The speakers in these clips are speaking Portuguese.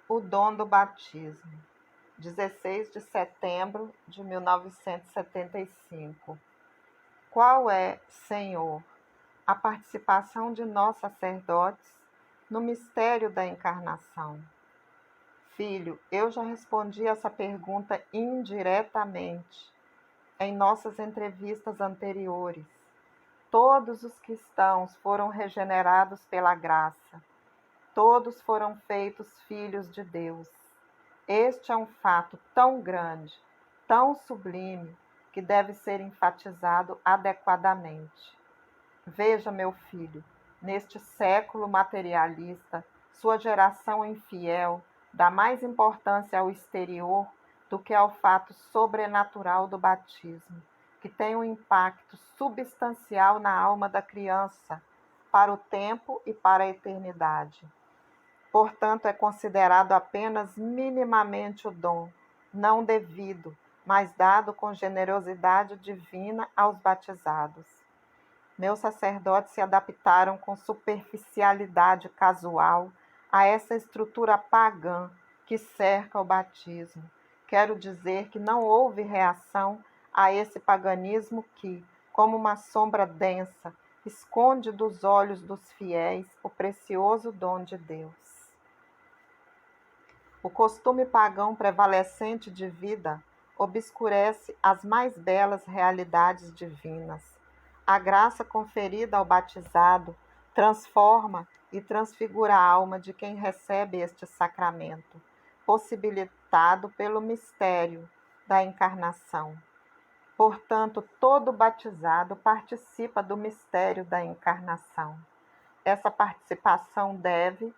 O dom do batismo, 16 de setembro de 1975. Qual é, Senhor, a participação de nós sacerdotes no mistério da encarnação? Filho, eu já respondi essa pergunta indiretamente em nossas entrevistas anteriores. Todos os cristãos foram regenerados pela graça. Todos foram feitos filhos de Deus. Este é um fato tão grande, tão sublime, que deve ser enfatizado adequadamente. Veja, meu filho, neste século materialista, sua geração infiel dá mais importância ao exterior do que ao fato sobrenatural do batismo, que tem um impacto substancial na alma da criança, para o tempo e para a eternidade. Portanto, é considerado apenas minimamente o dom, não devido, mas dado com generosidade divina aos batizados. Meus sacerdotes se adaptaram com superficialidade casual a essa estrutura pagã que cerca o batismo. Quero dizer que não houve reação a esse paganismo que, como uma sombra densa, esconde dos olhos dos fiéis o precioso dom de Deus. O costume pagão prevalecente de vida obscurece as mais belas realidades divinas. A graça conferida ao batizado transforma e transfigura a alma de quem recebe este sacramento, possibilitado pelo mistério da encarnação. Portanto, todo batizado participa do mistério da encarnação. Essa participação deve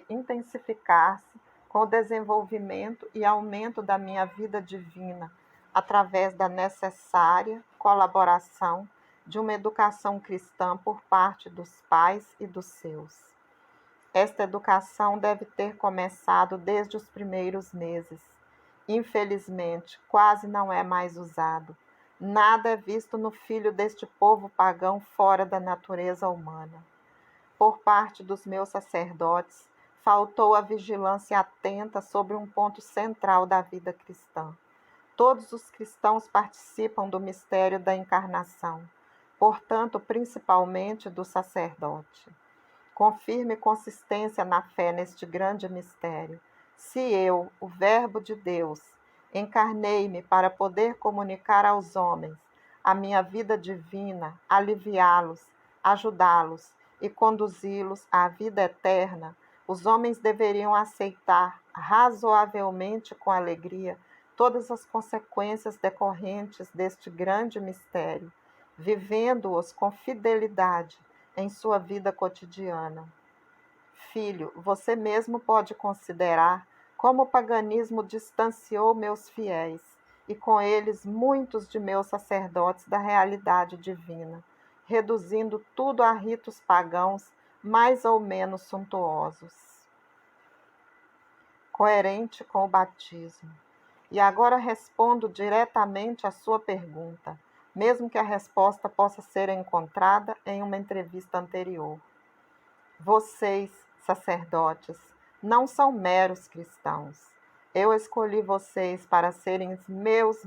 intensificar-se com o desenvolvimento e aumento da minha vida divina, através da necessária colaboração de uma educação cristã por parte dos pais e dos seus. Esta educação deve ter começado desde os primeiros meses. Infelizmente, quase não é mais usado. Nada é visto no filho deste povo pagão fora da natureza humana. Por parte dos meus sacerdotes, faltou a vigilância atenta sobre um ponto central da vida cristã. Todos os cristãos participam do mistério da encarnação, portanto, principalmente do sacerdote. Com firme consistência na fé neste grande mistério, se eu, o Verbo de Deus, encarnei-me para poder comunicar aos homens a minha vida divina, aliviá-los, ajudá-los e conduzi-los à vida eterna, os homens deveriam aceitar razoavelmente com alegria todas as consequências decorrentes deste grande mistério, vivendo-os com fidelidade em sua vida cotidiana. Filho, você mesmo pode considerar como o paganismo distanciou meus fiéis e com eles muitos de meus sacerdotes da realidade divina, reduzindo tudo a ritos pagãos mais ou menos suntuosos. Coerente com o batismo. E agora respondo diretamente à sua pergunta, mesmo que a resposta possa ser encontrada em uma entrevista anterior. Vocês, sacerdotes, não são meros cristãos. Eu escolhi vocês para serem meus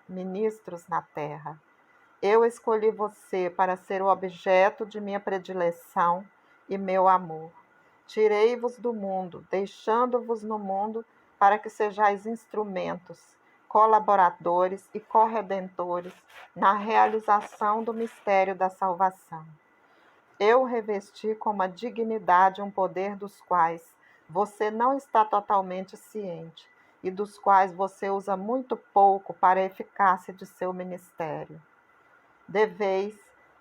ministros na terra. Eu escolhi você para ser o objeto de minha predileção e meu amor. Tirei-vos do mundo, deixando-vos no mundo para que sejais instrumentos, colaboradores e corredentores na realização do mistério da salvação. Eu revesti com uma dignidade um poder dos quais você não está totalmente ciente e dos quais você usa muito pouco para a eficácia de seu ministério. Deveis,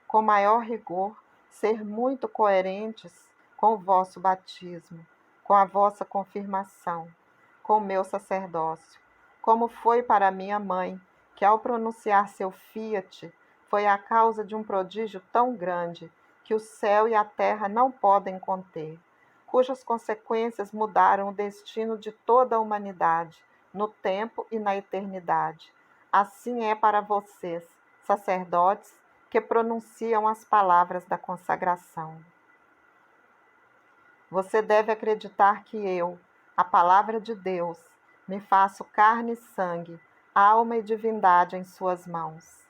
com maior rigor, ser muito coerentes com o vosso batismo, com a vossa confirmação, com o meu sacerdócio, como foi para minha mãe, que ao pronunciar seu fiat, foi a causa de um prodígio tão grande que o céu e a terra não podem conter, cujas consequências mudaram o destino de toda a humanidade, no tempo e na eternidade. Assim é para vocês, sacerdotes, que pronunciam as palavras da consagração. Você deve acreditar que eu, a palavra de Deus, me faço carne e sangue, alma e divindade em suas mãos.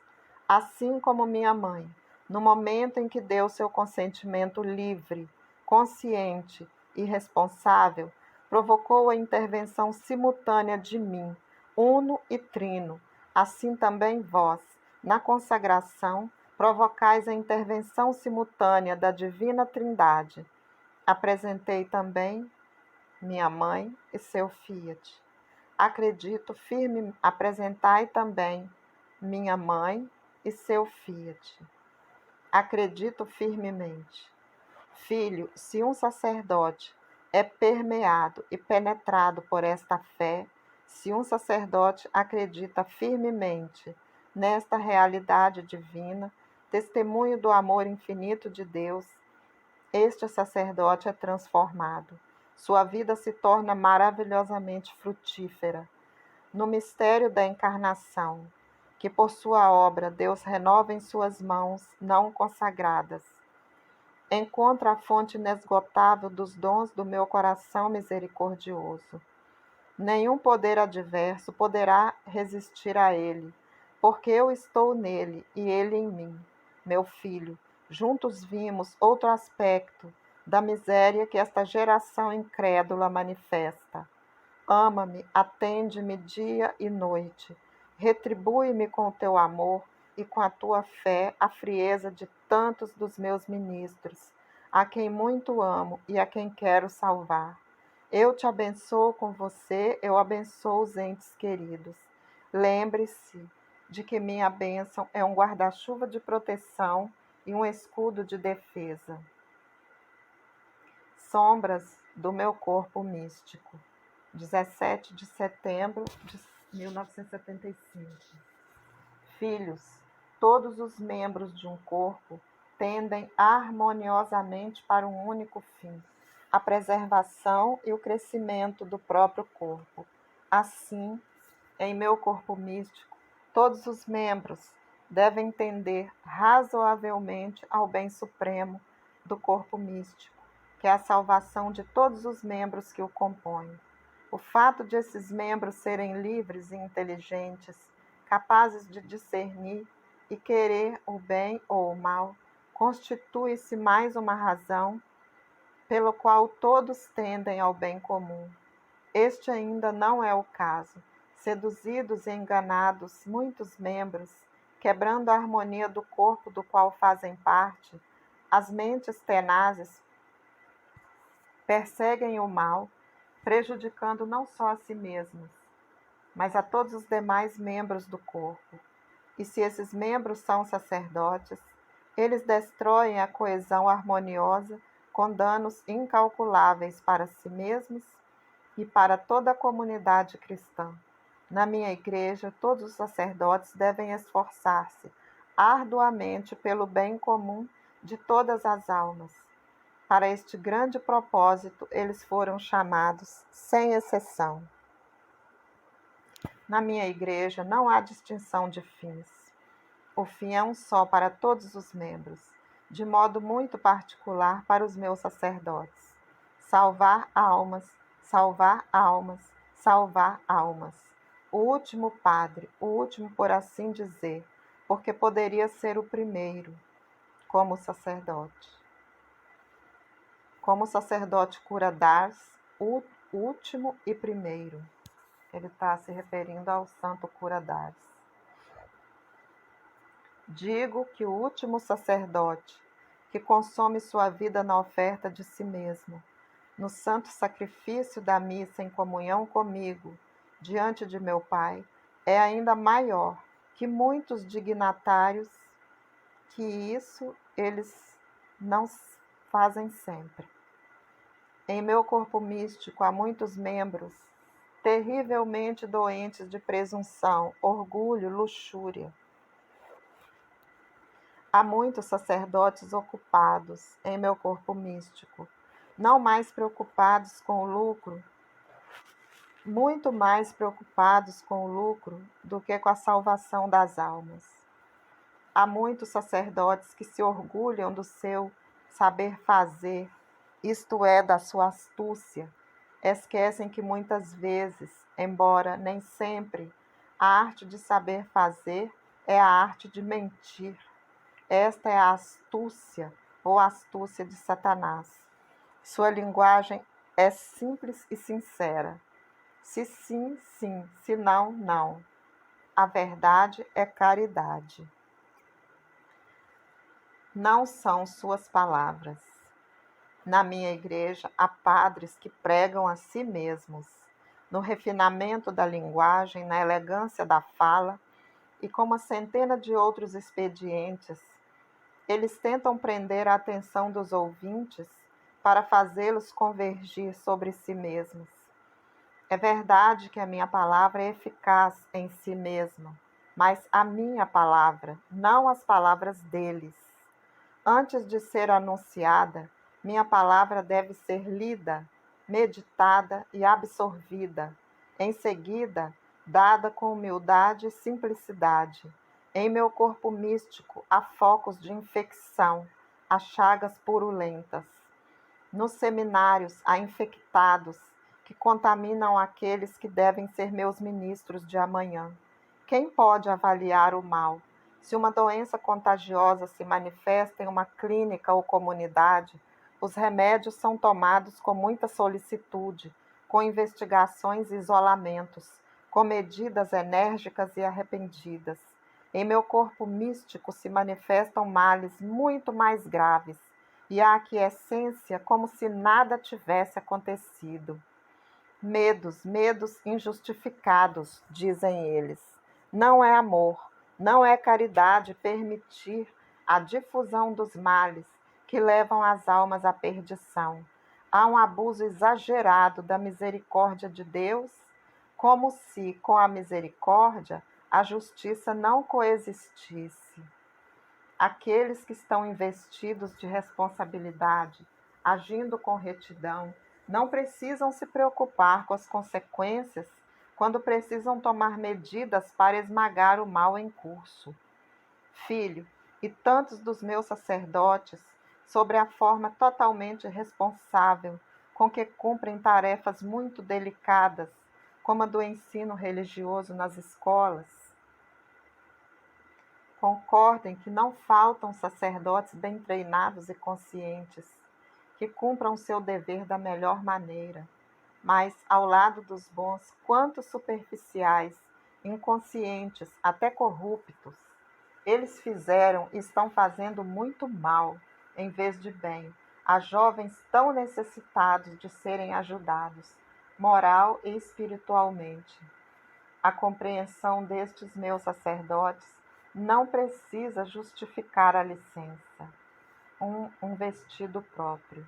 Assim como minha mãe, no momento em que deu seu consentimento livre, consciente e responsável, provocou a intervenção simultânea de mim, uno e trino, assim também vós, na consagração, provocais a intervenção simultânea da Divina Trindade. Apresentei também minha mãe e seu Fiat. Acredito firme, apresentai também minha mãe e seu Fiat. Acredito firmemente. Filho, se um sacerdote é permeado e penetrado por esta fé, se um sacerdote acredita firmemente nesta realidade divina, testemunho do amor infinito de Deus, este sacerdote é transformado. Sua vida se torna maravilhosamente frutífera. No mistério da encarnação, que por sua obra Deus renova em suas mãos não consagradas, encontra a fonte inesgotável dos dons do meu coração misericordioso. Nenhum poder adverso poderá resistir a ele, porque eu estou nele e ele em mim. Meu filho, juntos vimos outro aspecto da miséria que esta geração incrédula manifesta. Ama-me, atende-me dia e noite. Retribui-me com o teu amor e com a tua fé a frieza de tantos dos meus ministros, a quem muito amo e a quem quero salvar. Eu te abençoo com você, eu abençoo os entes queridos. Lembre-se de que minha bênção é um guarda-chuva de proteção e um escudo de defesa. Sombras do meu corpo místico. 17 de setembro de 1975. Filhos, todos os membros de um corpo tendem harmoniosamente para um único fim, a preservação e o crescimento do próprio corpo. Assim, em meu corpo místico, todos os membros devem tender razoavelmente ao bem supremo do corpo místico, que é a salvação de todos os membros que o compõem. O fato de esses membros serem livres e inteligentes, capazes de discernir e querer o bem ou o mal, constitui-se mais uma razão pelo qual todos tendem ao bem comum. Este ainda não é o caso. Seduzidos e enganados, muitos membros, quebrando a harmonia do corpo do qual fazem parte, as mentes tenazes perseguem o mal, prejudicando não só a si mesmos, mas a todos os demais membros do corpo. E se esses membros são sacerdotes, eles destroem a coesão harmoniosa com danos incalculáveis para si mesmos e para toda a comunidade cristã. Na minha igreja, todos os sacerdotes devem esforçar-se arduamente pelo bem comum de todas as almas. Para este grande propósito, eles foram chamados, sem exceção. Na minha igreja não há distinção de fins. O fim é um só para todos os membros, de modo muito particular para os meus sacerdotes. Salvar almas, salvar almas, salvar almas. O último padre, o último por assim dizer, porque poderia ser o primeiro, como sacerdote. Como sacerdote cura d'Ars, o último e primeiro. Ele está se referindo ao santo cura d'Ars. Digo que o último sacerdote, que consome sua vida na oferta de si mesmo, no santo sacrifício da missa em comunhão comigo, diante de meu Pai, é ainda maior que muitos dignatários, que isso eles não fazem sempre. Em meu corpo místico há muitos membros terrivelmente doentes de presunção, orgulho, luxúria. Há muitos sacerdotes ocupados em meu corpo místico, não mais preocupados com o lucro, muito mais preocupados com o lucro do que com a salvação das almas. Há muitos sacerdotes que se orgulham do seu saber fazer, isto é, da sua astúcia, Esquecem que muitas vezes, embora nem sempre, a arte de saber fazer é a arte de mentir. Esta é a astúcia ou astúcia de Satanás. Sua linguagem é simples e sincera. Se sim, sim, se não, não. A verdade é caridade. Não são suas palavras. Na minha igreja há padres que pregam a si mesmos, no refinamento da linguagem, na elegância da fala e com uma centena de outros expedientes. Eles tentam prender a atenção dos ouvintes para fazê-los convergir sobre si mesmos. É verdade que a minha palavra é eficaz em si mesma, mas a minha palavra, não as palavras deles. Antes de ser anunciada, minha palavra deve ser lida, meditada e absorvida. Em seguida, dada com humildade e simplicidade. Em meu corpo místico há focos de infecção, há chagas purulentas. Nos seminários há infectados que contaminam aqueles que devem ser meus ministros de amanhã. Quem pode avaliar o mal? Se uma doença contagiosa se manifesta em uma clínica ou comunidade, os remédios são tomados com muita solicitude, com investigações e isolamentos, com medidas enérgicas e arrependidas. Em meu corpo místico se manifestam males muito mais graves, e a aquiescência como se nada tivesse acontecido. Medos injustificados, dizem eles. Não é amor, não é caridade permitir a difusão dos males que levam as almas à perdição. Há um abuso exagerado da misericórdia de Deus, como se, com a misericórdia, a justiça não coexistisse. Aqueles que estão investidos de responsabilidade, agindo com retidão, não precisam se preocupar com as consequências quando precisam tomar medidas para esmagar o mal em curso. Filho, e tantos dos meus sacerdotes, sobre a forma totalmente responsável com que cumprem tarefas muito delicadas, como a do ensino religioso nas escolas, concordem que não faltam sacerdotes bem treinados e conscientes, que cumpram seu dever da melhor maneira, mas, ao lado dos bons, quantos superficiais, inconscientes, até corruptos, eles fizeram e estão fazendo muito mal, em vez de bem, a jovens tão necessitados de serem ajudados, moral e espiritualmente. A compreensão destes meus sacerdotes não precisa justificar a licença, um vestido próprio.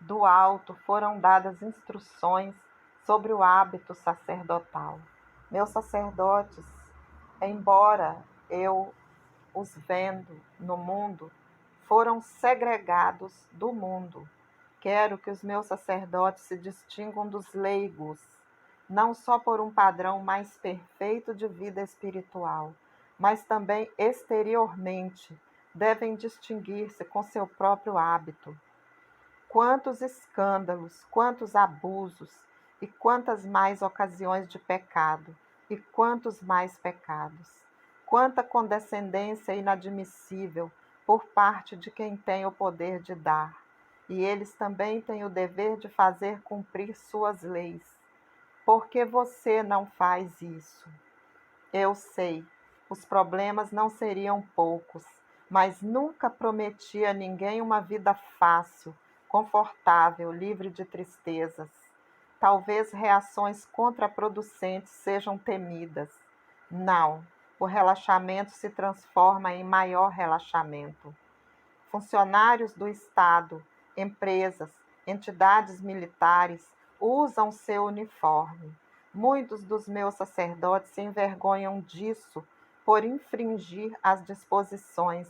Do alto foram dadas instruções sobre o hábito sacerdotal. Meus sacerdotes, embora eu os vendo no mundo, foram segregados do mundo. Quero que os meus sacerdotes se distingam dos leigos, não só por um padrão mais perfeito de vida espiritual, mas também exteriormente devem distinguir-se com seu próprio hábito. Quantos escândalos, quantos abusos e quantas mais ocasiões de pecado, e quantos mais pecados. Quanta condescendência inadmissível por parte de quem tem o poder de dar. E eles também têm o dever de fazer cumprir suas leis. Por que você não faz isso? Eu sei, os problemas não seriam poucos, mas nunca prometi a ninguém uma vida fácil, confortável, livre de tristezas. Talvez reações contraproducentes sejam temidas. Não, o relaxamento se transforma em maior relaxamento. Funcionários do Estado, empresas, entidades militares usam seu uniforme. Muitos dos meus sacerdotes se envergonham disso por infringir as disposições,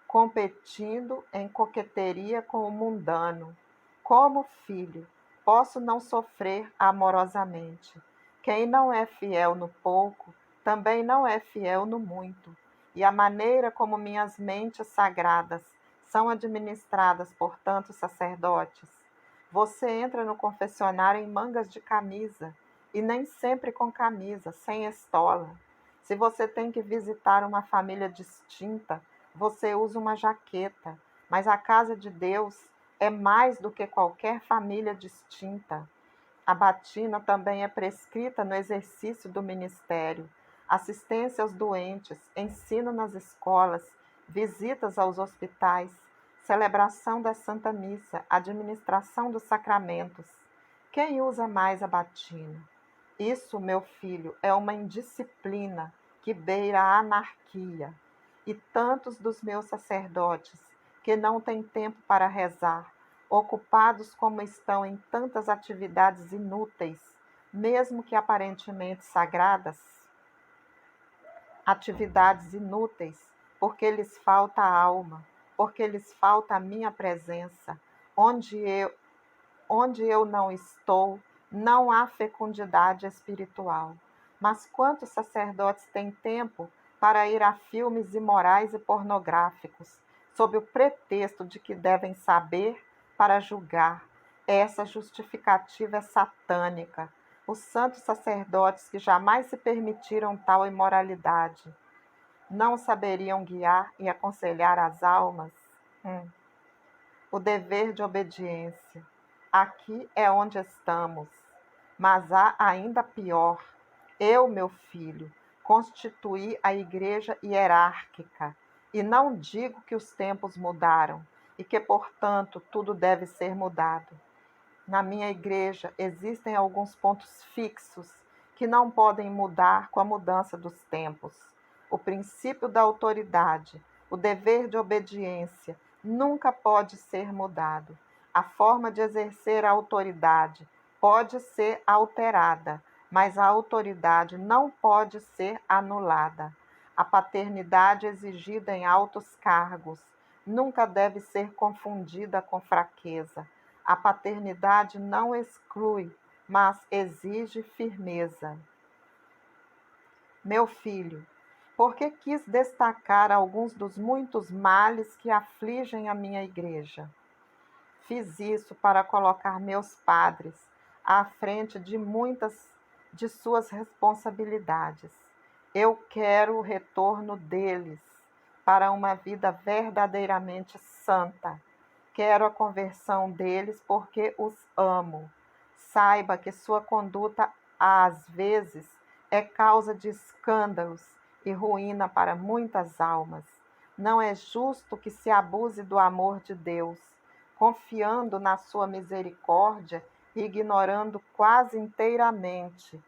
competindo em coqueteria com o mundano. Como filho, posso não sofrer amorosamente. Quem não é fiel no pouco, também não é fiel no muito. E a maneira como minhas mentes sagradas são administradas por tantos sacerdotes, Você entra no confessionário em mangas de camisa, e nem sempre com camisa, sem estola. Se você tem que visitar uma família distinta, você usa uma jaqueta, mas a casa de Deus é mais do que qualquer família distinta. A batina também é prescrita no exercício do ministério, assistência aos doentes, ensino nas escolas, visitas aos hospitais, celebração da Santa Missa, administração dos sacramentos. Quem usa mais a batina? Isso, meu filho, é uma indisciplina que beira a anarquia. E tantos dos meus sacerdotes que não têm tempo para rezar, ocupados como estão em tantas atividades inúteis, mesmo que aparentemente sagradas, atividades inúteis, porque lhes falta a alma, porque lhes falta a minha presença. Onde eu não estou, não há fecundidade espiritual. Mas quantos sacerdotes têm tempo para ir a filmes imorais e pornográficos, sob o pretexto de que devem saber para julgar? Essa justificativa é satânica. Os santos sacerdotes que jamais se permitiram tal imoralidade não saberiam guiar e aconselhar as almas? O dever de obediência. Aqui é onde estamos. Mas há ainda pior. Eu, meu filho, constituí a igreja hierárquica, e não digo que os tempos mudaram e que, portanto, tudo deve ser mudado. Na minha igreja existem alguns pontos fixos que não podem mudar com a mudança dos tempos. O princípio da autoridade, o dever de obediência, nunca pode ser mudado. A forma de exercer a autoridade pode ser alterada, mas a autoridade não pode ser anulada. A paternidade exigida em altos cargos nunca deve ser confundida com fraqueza. A paternidade não exclui, mas exige firmeza. Meu filho, por que quis destacar alguns dos muitos males que afligem a minha igreja? Fiz isso para colocar meus padres à frente de muitas de suas responsabilidades. Eu quero o retorno deles para uma vida verdadeiramente santa. Quero a conversão deles porque os amo. Saiba que sua conduta, às vezes, é causa de escândalos e ruína para muitas almas. Não é justo que se abuse do amor de Deus, confiando na sua misericórdia e ignorando quase inteiramente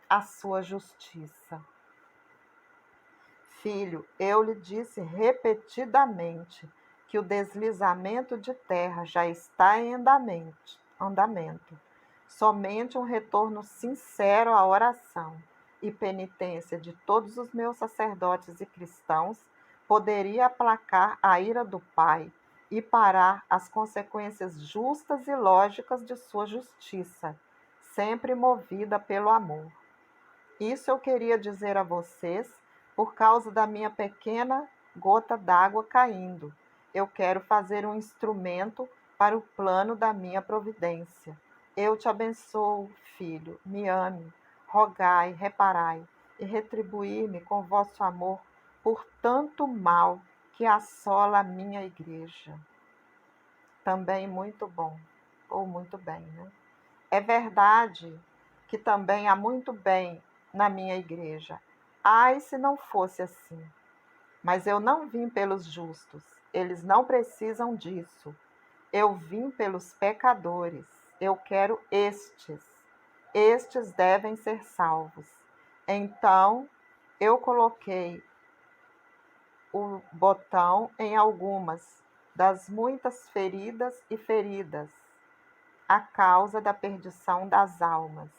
a sua justiça. Filho, eu lhe disse repetidamente que o deslizamento de terra já está em andamento. Somente um retorno sincero à oração e penitência de todos os meus sacerdotes e cristãos poderia aplacar a ira do Pai e parar as consequências justas e lógicas de sua justiça, sempre movida pelo amor. Isso eu queria dizer a vocês por causa da minha pequena gota d'água caindo. Eu quero fazer um instrumento para o plano da minha providência. Eu te abençoo, filho, me ame, rogai, reparai e retribuí-me com vosso amor por tanto mal que assola a minha igreja. Também muito bom, ou muito bem, né? É verdade que também há muito bem na minha igreja. Ai, se não fosse assim. Mas eu não vim pelos justos, eles não precisam disso. Eu vim pelos pecadores, eu quero estes. Estes devem ser salvos. Então, eu coloquei o botão em algumas das muitas feridas e feridas, a causa da perdição das almas.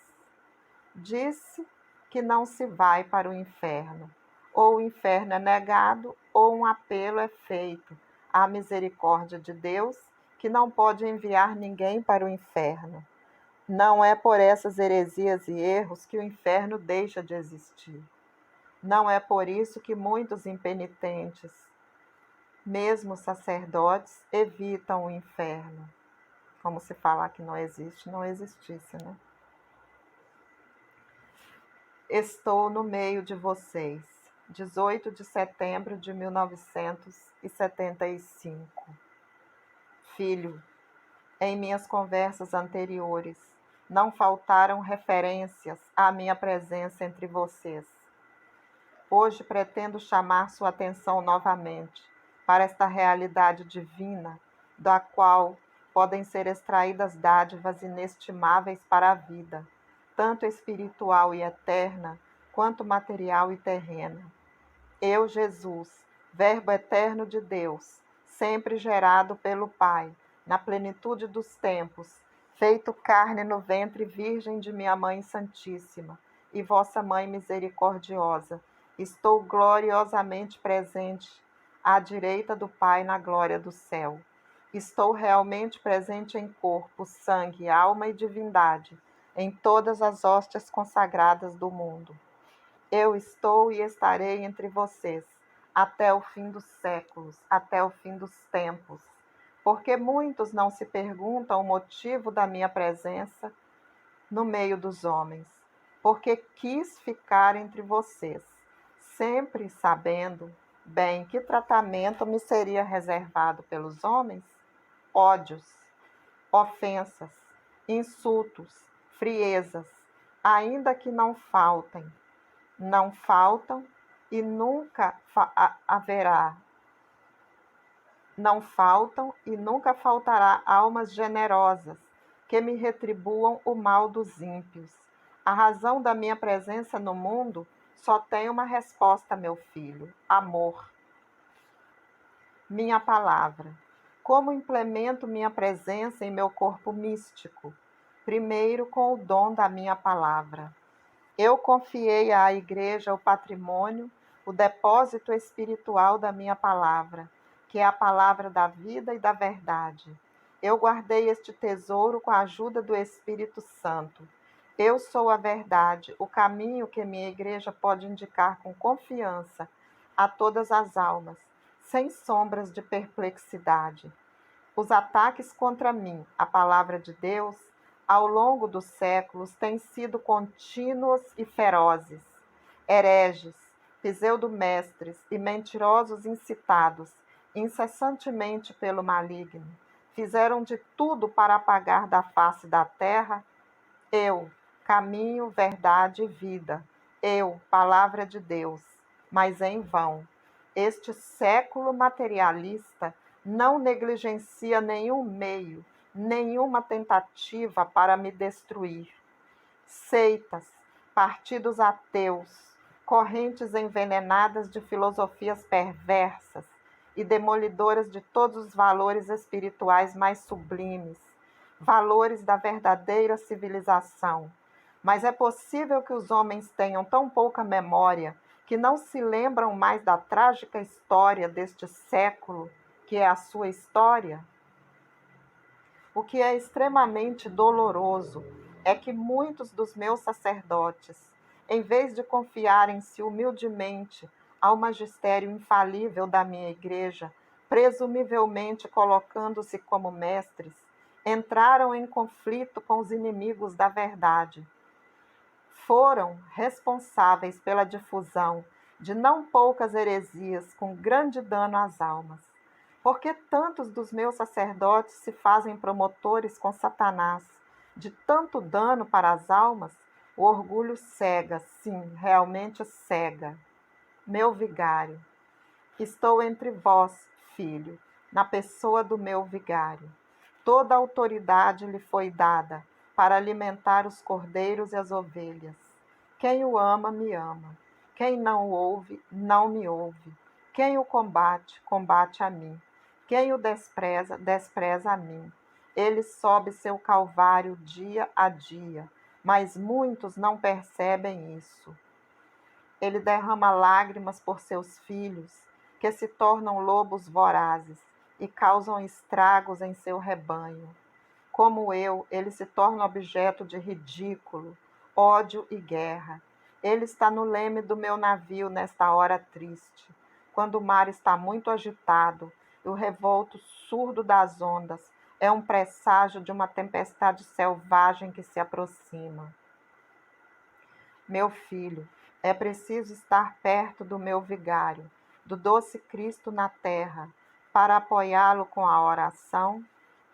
Disse que não se vai para o inferno. Ou o inferno é negado, ou um apelo é feito à misericórdia de Deus, que não pode enviar ninguém para o inferno. Não é por essas heresias e erros que o inferno deixa de existir. Não é por isso que muitos impenitentes, mesmo sacerdotes, evitam o inferno. como se falar que não existe, não existisse, né? Estou no meio de vocês. 18 de setembro de 1975. Filho, em minhas conversas anteriores, não faltaram referências à minha presença entre vocês. Hoje pretendo chamar sua atenção novamente para esta realidade divina, da qual podem ser extraídas dádivas inestimáveis para a vida, tanto espiritual e eterna, quanto material e terrena. Eu, Jesus, Verbo eterno de Deus, sempre gerado pelo Pai, na plenitude dos tempos, feito carne no ventre virgem de minha Mãe Santíssima e vossa Mãe Misericordiosa, estou gloriosamente presente à direita do Pai na glória do céu. Estou realmente presente em corpo, sangue, alma e divindade, em todas as hóstias consagradas do mundo. Eu estou e estarei entre vocês, até o fim dos séculos, até o fim dos tempos. Porque muitos não se perguntam o motivo da minha presença no meio dos homens. Porque quis ficar entre vocês, sempre sabendo bem que tratamento me seria reservado pelos homens: ódios, ofensas, insultos, friezas, ainda que não faltem. Não faltam e nunca haverá. Não faltam e nunca faltará almas generosas que me retribuam o mal dos ímpios. A razão da minha presença no mundo só tem uma resposta, meu filho: amor. Minha palavra. Como implemento minha presença em meu corpo místico? Primeiro, com o dom da minha palavra. Eu confiei à Igreja o patrimônio, o depósito espiritual da minha palavra, que é a palavra da vida e da verdade. Eu guardei este tesouro com a ajuda do Espírito Santo. Eu sou a verdade, o caminho que minha Igreja pode indicar com confiança a todas as almas, sem sombras de perplexidade. Os ataques contra mim, a palavra de Deus, ao longo dos séculos, têm sido contínuos e ferozes. Hereges, pseudo-mestres e mentirosos incitados incessantemente pelo maligno, fizeram de tudo para apagar da face da terra. Eu, caminho, verdade e vida. Eu, palavra de Deus. Mas em vão. Este século materialista não negligencia nenhum meio, nenhuma tentativa para me destruir. Seitas, partidos ateus, correntes envenenadas de filosofias perversas e demolidoras de todos os valores espirituais mais sublimes, valores da verdadeira civilização. Mas é possível que os homens tenham tão pouca memória que não se lembram mais da trágica história deste século, que é a sua história? O que é extremamente doloroso é que muitos dos meus sacerdotes, em vez de confiarem-se humildemente ao magistério infalível da minha igreja, presumivelmente colocando-se como mestres, entraram em conflito com os inimigos da verdade. Foram responsáveis pela difusão de não poucas heresias com grande dano às almas. Por que tantos dos meus sacerdotes se fazem promotores com Satanás de tanto dano para as almas? O orgulho cega, sim, realmente cega. Meu vigário, estou entre vós, filho, na pessoa do meu vigário. Toda a autoridade lhe foi dada para alimentar os cordeiros e as ovelhas. Quem o ama, me ama. Quem não o ouve, não me ouve. Quem o combate, combate a mim. Quem o despreza, despreza a mim. Ele sobe seu calvário dia a dia, mas muitos não percebem isso. Ele derrama lágrimas por seus filhos, que se tornam lobos vorazes e causam estragos em seu rebanho. Como eu, ele se torna objeto de ridículo, ódio e guerra. Ele está no leme do meu navio nesta hora triste, quando o mar está muito agitado e o revolto surdo das ondas É um presságio de uma tempestade selvagem que se aproxima. Meu filho, é preciso estar perto do meu vigário, do doce Cristo na terra, para apoiá-lo com a oração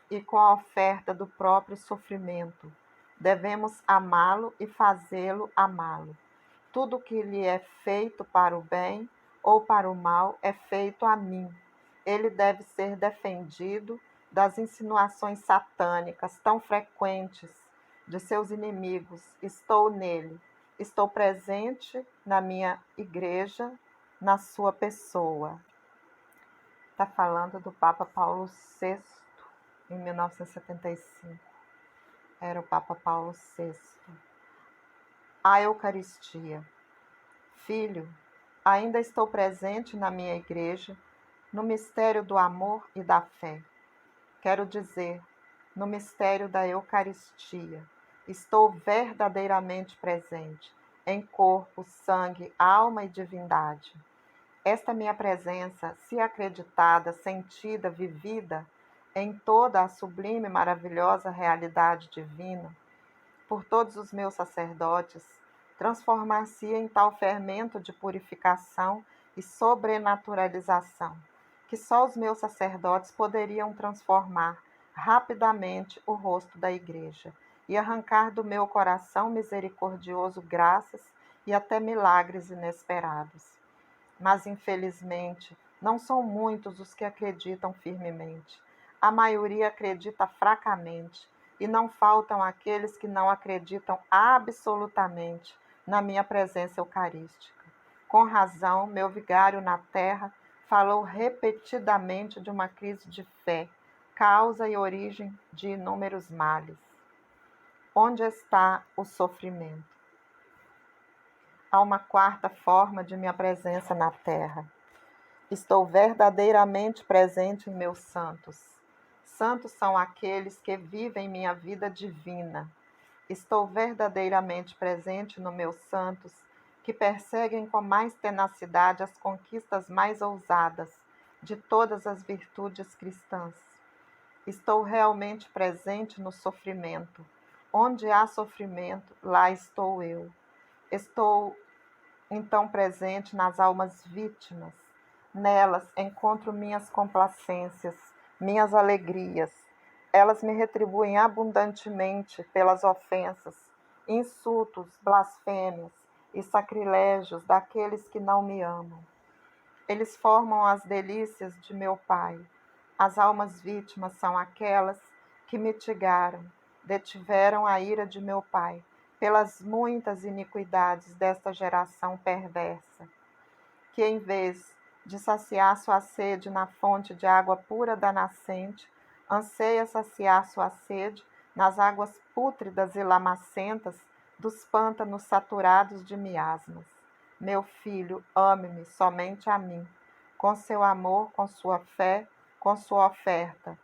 e com a oferta do próprio sofrimento. Devemos amá-lo e fazê-lo amá-lo. Tudo que lhe é feito para o bem ou para o mal é feito a mim. Ele deve ser defendido das insinuações satânicas tão frequentes de seus inimigos. Estou nele. Estou presente na minha igreja, na sua pessoa. Está falando do Papa Paulo VI, em 1975. Era o Papa Paulo VI. A Eucaristia. Filho, ainda estou presente na minha igreja, no mistério do amor e da fé. Quero dizer, no mistério da Eucaristia. Estou verdadeiramente presente, em corpo, sangue, alma e divindade. Esta minha presença, se acreditada, sentida, vivida, em toda a sublime e maravilhosa realidade divina, por todos os meus sacerdotes, transformar-se em tal fermento de purificação e sobrenaturalização, que só os meus sacerdotes poderiam transformar rapidamente o rosto da Igreja e arrancar do meu coração misericordioso graças e até milagres inesperados. Mas, infelizmente, não são muitos os que acreditam firmemente. A maioria acredita fracamente, e não faltam aqueles que não acreditam absolutamente na minha presença eucarística. Com razão, meu vigário na terra falou repetidamente de uma crise de fé, causa e origem de inúmeros males. Onde está o sofrimento? Há uma quarta forma de minha presença na terra. Estou verdadeiramente presente em meus santos. Santos são aqueles que vivem minha vida divina. Estou verdadeiramente presente nos meus santos, que perseguem com mais tenacidade as conquistas mais ousadas de todas as virtudes cristãs. Estou realmente presente no sofrimento. Onde há sofrimento, lá estou eu. Estou então presente nas almas vítimas. Nelas encontro minhas complacências, minhas alegrias. Elas me retribuem abundantemente pelas ofensas, insultos, blasfêmias e sacrilégios daqueles que não me amam. Eles formam as delícias de meu Pai. As almas vítimas são aquelas que mitigaram, detiveram a ira de meu Pai pelas muitas iniquidades desta geração perversa, que em vez de saciar sua sede na fonte de água pura da nascente, anseia saciar sua sede nas águas pútridas e lamacentas dos pântanos saturados de miasmas. Meu filho, ame-me somente a mim, com seu amor, com sua fé, com sua oferta.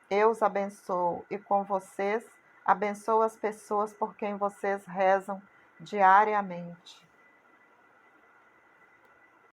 Eu os abençoo e com vocês abençoo as pessoas por quem vocês rezam diariamente.